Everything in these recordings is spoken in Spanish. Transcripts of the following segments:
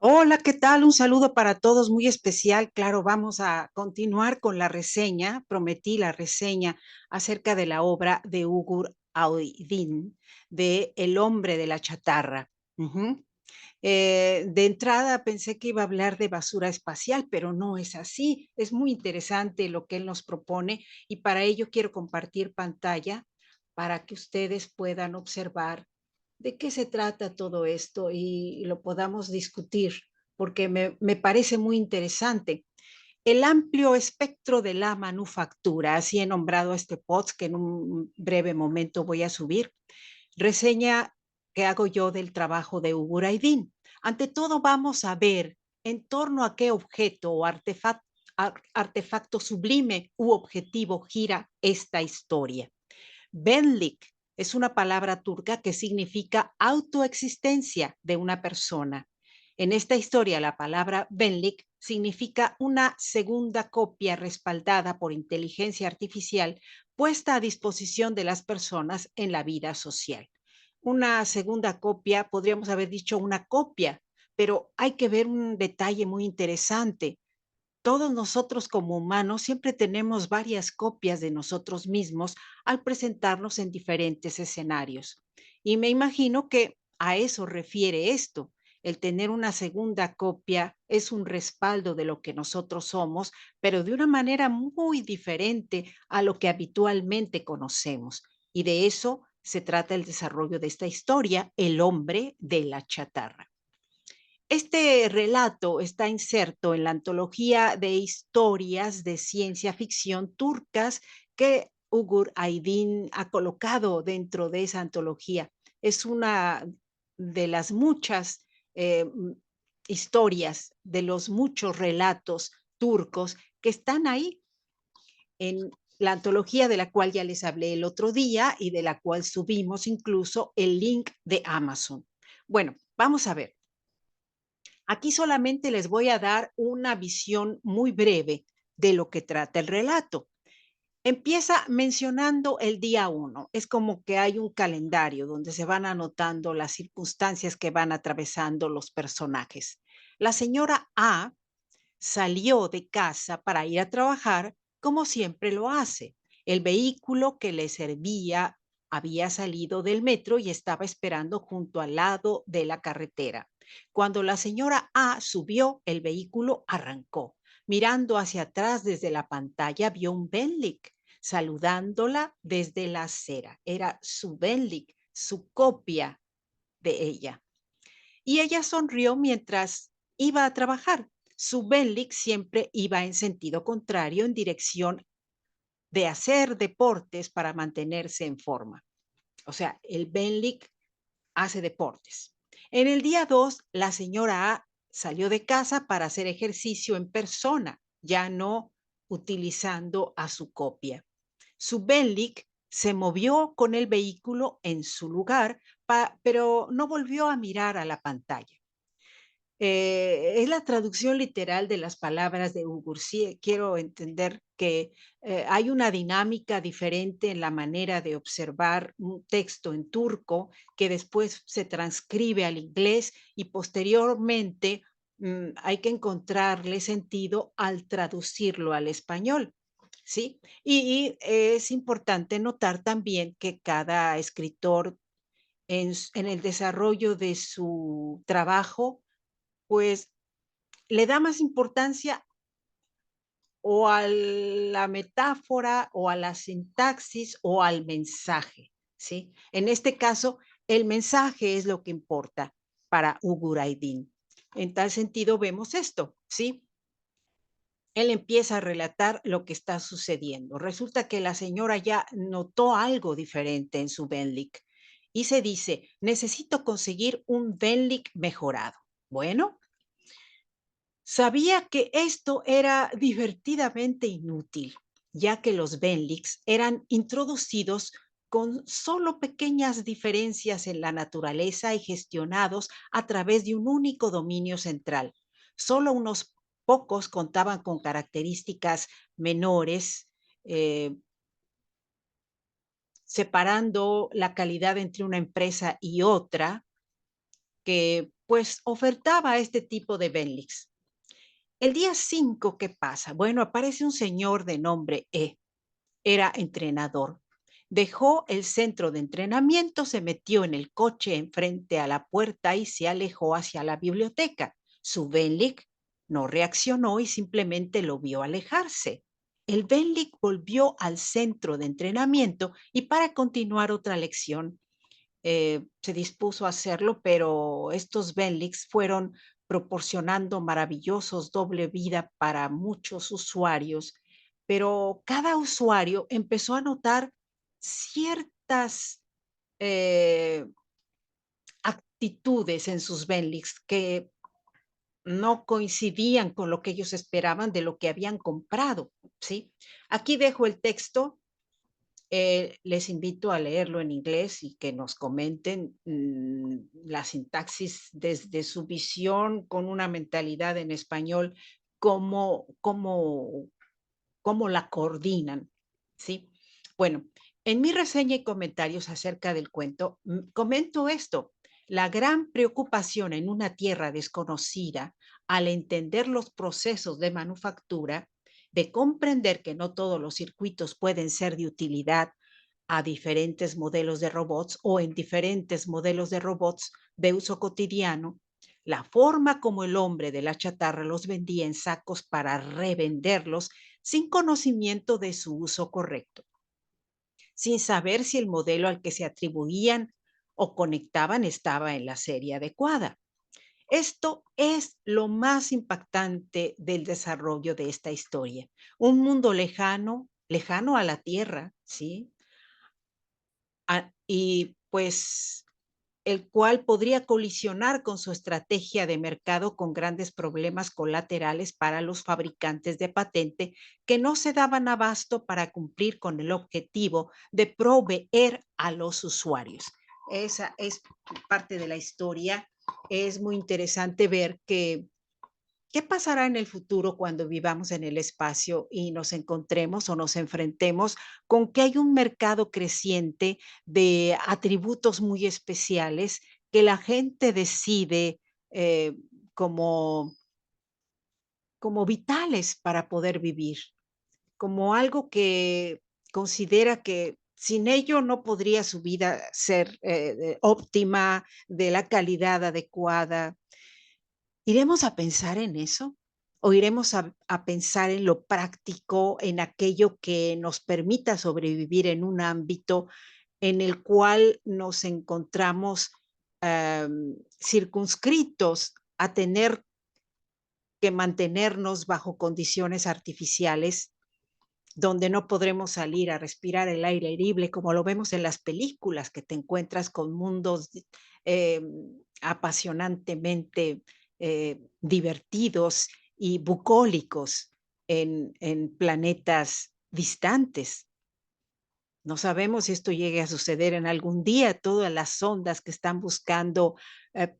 Hola, ¿qué tal? Un saludo para todos muy especial. Claro, vamos a continuar con la reseña. Prometí la reseña acerca de la obra de Ugur Aydin, de El hombre de la chatarra. Ujú. De entrada pensé que iba a hablar de basura espacial, pero no es así. Es muy interesante lo que él nos propone y para ello quiero compartir pantalla para que ustedes puedan observar de qué se trata todo esto y lo podamos discutir, porque me parece muy interesante. El amplio espectro de la manufactura, así he nombrado este post que en un breve momento voy a subir, reseña que hago yo del trabajo de Uguraidin. Ante todo vamos a ver en torno a qué objeto o artefacto sublime u objetivo gira esta historia. Benlik es una palabra turca que significa autoexistencia de una persona. En esta historia, la palabra Benlik significa una segunda copia respaldada por inteligencia artificial puesta a disposición de las personas en la vida social. Una segunda copia, podríamos haber dicho una copia, pero hay que ver un detalle muy interesante. Todos nosotros como humanos siempre tenemos varias copias de nosotros mismos al presentarnos en diferentes escenarios. Y me imagino que a eso refiere esto. El tener una segunda copia es un respaldo de lo que nosotros somos, pero de una manera muy diferente a lo que habitualmente conocemos. Y de eso se trata el desarrollo de esta historia, El hombre de la chatarra. Este relato está inserto en la antología de historias de ciencia ficción turcas que Ugur Aydin ha colocado dentro de esa antología. Es una de las muchas historias, de los muchos relatos turcos que están ahí en la antología de la cual ya les hablé el otro día y de la cual subimos incluso el link de Amazon. Bueno, vamos a ver. Aquí solamente les voy a dar una visión muy breve de lo que trata el relato. Empieza mencionando el día uno. Es como que hay un calendario donde se van anotando las circunstancias que van atravesando los personajes. La señora A salió de casa para ir a trabajar como siempre lo hace. El vehículo que le servía había salido del metro y estaba esperando junto al lado de la carretera. Cuando la señora A subió, el vehículo arrancó. Mirando hacia atrás desde la pantalla, vio un Benlik saludándola desde la acera. Era su Benlik, su copia de ella. Y ella sonrió mientras iba a trabajar. Su Benlik siempre iba en sentido contrario, en dirección de hacer deportes para mantenerse en forma. O sea, el Benlik hace deportes. En el día 2, la señora A salió de casa para hacer ejercicio en persona, ya no utilizando a su copia. Su Benlik se movió con el vehículo en su lugar, pero no volvió a mirar a la pantalla. Es la traducción literal de las palabras de Ugur. Sí, quiero entender que hay una dinámica diferente en la manera de observar un texto en turco que después se transcribe al inglés y posteriormente hay que encontrarle sentido al traducirlo al español. ¿Sí? Y es importante notar también que cada escritor en el desarrollo de su trabajo pues le da más importancia o a la metáfora o a la sintaxis o al mensaje, ¿sí? En este caso, el mensaje es lo que importa para Uguraidin. En tal sentido, vemos esto, ¿sí? Él empieza a relatar lo que está sucediendo. Resulta que la señora ya notó algo diferente en su Benlik y se dice, necesito conseguir un Benlik mejorado. Bueno, sabía que esto era divertidamente inútil, ya que los Benliks eran introducidos con solo pequeñas diferencias en la naturaleza y gestionados a través de un único dominio central. Solo unos pocos contaban con características menores, eh, separando la calidad entre una empresa y otra, que pues ofertaba este tipo de Benelix. El día 5, ¿qué pasa? Bueno, aparece un señor de nombre E. Era entrenador. Dejó el centro de entrenamiento, se metió en el coche enfrente a la puerta y se alejó hacia la biblioteca. Su Benlick no reaccionó y simplemente lo vio alejarse. El Benlick volvió al centro de entrenamiento y para continuar otra lección se dispuso a hacerlo, pero estos Benlicks fueron proporcionando maravillosos doble vida para muchos usuarios, pero cada usuario empezó a notar ciertas eh, actitudes en sus Benlicks que no coincidían con lo que ellos esperaban de lo que habían comprado, ¿sí? Aquí dejo el texto. Les invito a leerlo en inglés y que nos comenten la sintaxis desde su visión con una mentalidad en español, cómo la coordinan, ¿sí? Bueno, en mi reseña y comentarios acerca del cuento, comento esto. La gran preocupación en una tierra desconocida al entender los procesos de manufactura, de comprender que no todos los circuitos pueden ser de utilidad a diferentes modelos de robots o en diferentes modelos de robots de uso cotidiano, la forma como el hombre de la chatarra los vendía en sacos para revenderlos sin conocimiento de su uso correcto, sin saber si el modelo al que se atribuían o conectaban estaba en la serie adecuada. Esto es lo más impactante del desarrollo de esta historia. Un mundo lejano, lejano a la Tierra, ¿sí? Y pues el cual podría colisionar con su estrategia de mercado con grandes problemas colaterales para los fabricantes de patente que no se daban abasto para cumplir con el objetivo de proveer a los usuarios. Esa es parte de la historia. Es muy interesante ver que ¿qué pasará en el futuro cuando vivamos en el espacio y nos encontremos o nos enfrentemos con que hay un mercado creciente de atributos muy especiales que la gente decide eh, como, como vitales para poder vivir, como algo que considera que sin ello no podría su vida ser óptima, de la calidad adecuada? ¿Iremos a pensar en eso? ¿O iremos a pensar en lo práctico, en aquello que nos permita sobrevivir en un ámbito en el cual nos encontramos circunscritos a tener que mantenernos bajo condiciones artificiales donde no podremos salir a respirar el aire libre como lo vemos en las películas, que te encuentras con mundos eh, apasionantemente divertidos y bucólicos en planetas distantes? No sabemos si esto llegue a suceder en algún día. Todas las sondas que están buscando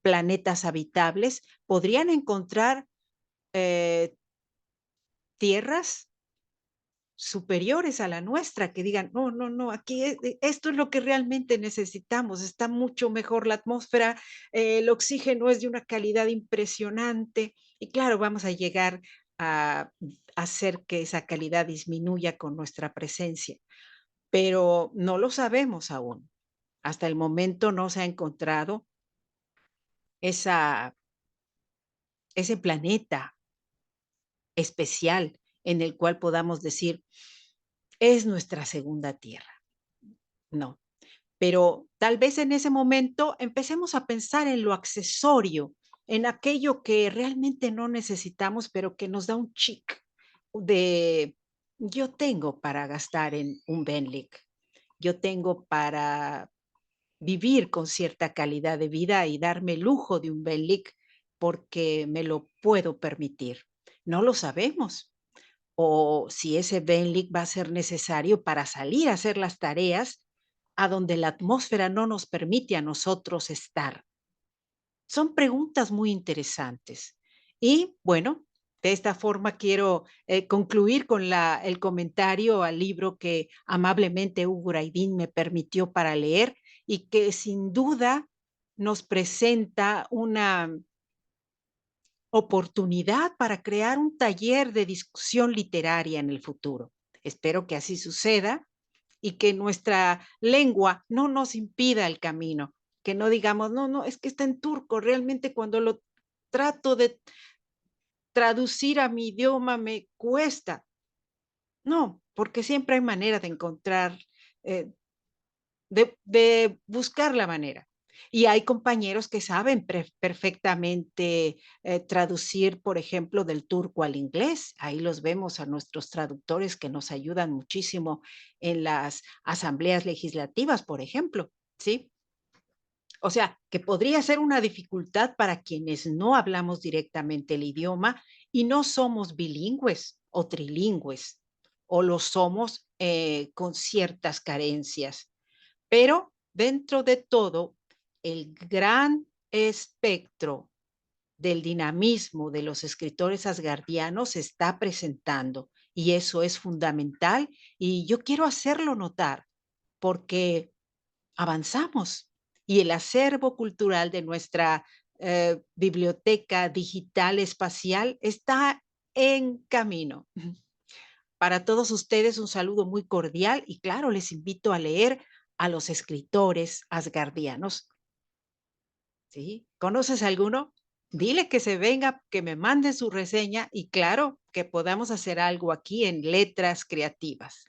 planetas habitables podrían encontrar eh, tierras superiores a la nuestra, que digan, no, no, no, aquí esto es lo que realmente necesitamos, está mucho mejor la atmósfera, el oxígeno es de una calidad impresionante y claro, vamos a llegar a hacer que esa calidad disminuya con nuestra presencia, pero no lo sabemos aún. Hasta el momento no se ha encontrado esa, ese planeta especial en el cual podamos decir, es nuestra segunda tierra. No, pero tal vez en ese momento empecemos a pensar en lo accesorio, en aquello que realmente no necesitamos, pero que nos da un chic de yo tengo para gastar en un Benlick, yo tengo para vivir con cierta calidad de vida y darme el lujo de un Benlick porque me lo puedo permitir. No lo sabemos. O si ese Benlick va a ser necesario para salir a hacer las tareas a donde la atmósfera no nos permite a nosotros estar. Son preguntas muy interesantes. Y bueno, de esta forma quiero concluir con el comentario al libro que amablemente Hugo Raidín me permitió para leer y que sin duda nos presenta una oportunidad para crear un taller de discusión literaria en el futuro. Espero que así suceda y que nuestra lengua no nos impida el camino, que no digamos, no, no, es que está en turco, realmente cuando lo trato de traducir a mi idioma me cuesta. No, porque siempre hay manera de encontrar, eh, de buscar la manera. Y hay compañeros que saben perfectamente traducir, por ejemplo, del turco al inglés. Ahí los vemos a nuestros traductores que nos ayudan muchísimo en las asambleas legislativas, por ejemplo, ¿sí? O sea, que podría ser una dificultad para quienes no hablamos directamente el idioma y no somos bilingües o trilingües, o lo somos con ciertas carencias. Pero dentro de todo, el gran espectro del dinamismo de los escritores asgardianos se está presentando y eso es fundamental y yo quiero hacerlo notar porque avanzamos y el acervo cultural de nuestra biblioteca digital espacial está en camino. Para todos ustedes un saludo muy cordial y claro, les invito a leer a los escritores asgardianos. ¿Sí? ¿Conoces alguno? Dile que se venga, que me mande su reseña y claro, que podamos hacer algo aquí en Letras Creativas.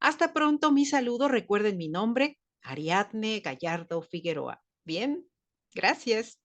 Hasta pronto, mi saludo. Recuerden mi nombre, Ariadne Gallardo Figueroa. Bien, gracias.